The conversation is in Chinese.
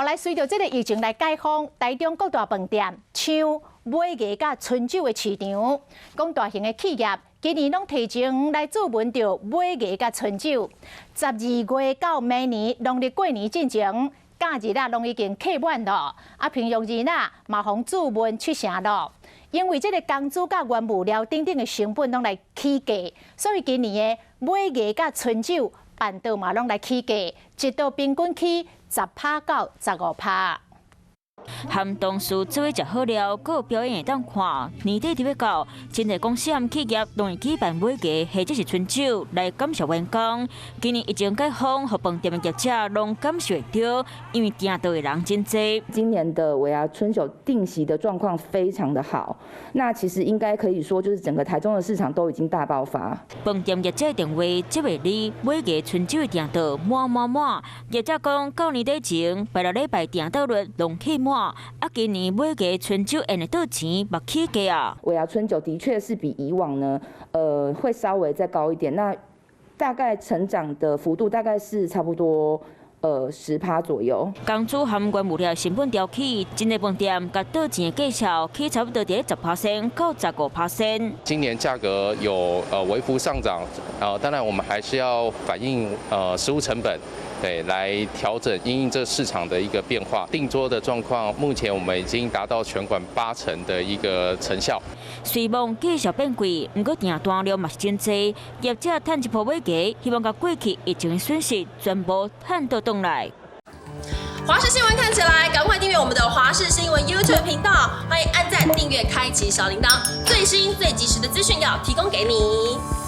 来随着这个疫情来解封，台中各大饭店、像买艺甲春酒的市场，讲大型的企业今年拢提前来注文着买艺甲春酒，12月到明年农历过年进前，假日啊拢已经客满了，平常日啊嘛逢注文出城了。因为这个工资甲原物料等等的成本拢来起价，所以今年的买艺甲春酒办桌嘛拢来起价，一道平均起10%到15%。和同事做伙食好料，还有表演会当看。年底就要到，真侪公司和企业拢会举办买艺或者是春酒来感谢员工。今年疫情解封，和饭店的业者拢感受得到，因为订到的人真多。今年的尾牙春酒定席的状况非常的好，那其实应该可以说，就是整个台中的市场都已经大爆发。饭店业者电话7月2买艺春酒的订到满，业者讲到年底前拜六礼拜订到率拢起满。今年买艺春酒用的倒钱嘛起价啊！尾牙春酒的确是比以往呢，会稍微再高一点。那大概成长的幅度大概是差不多10%左右。工资和原物料成本调起，真侪饭店甲倒钱的价钞起差不多伫10%到15%。今年价格有微幅上涨，当然我们还是要反映食物成本。对，来调整因应这市场的一个变化，订桌的状况，目前我们已经达到全馆80%的一个成效。虽望继续变贵，不过订单量嘛是真多，业者趁一波买价，希望把过去疫情的损失全部赚倒转来。华视新闻看起来，赶快订阅我们的华视新闻 YouTube 频道，欢迎按赞、订阅、开启小铃铛，最新最及时的资讯要提供给你。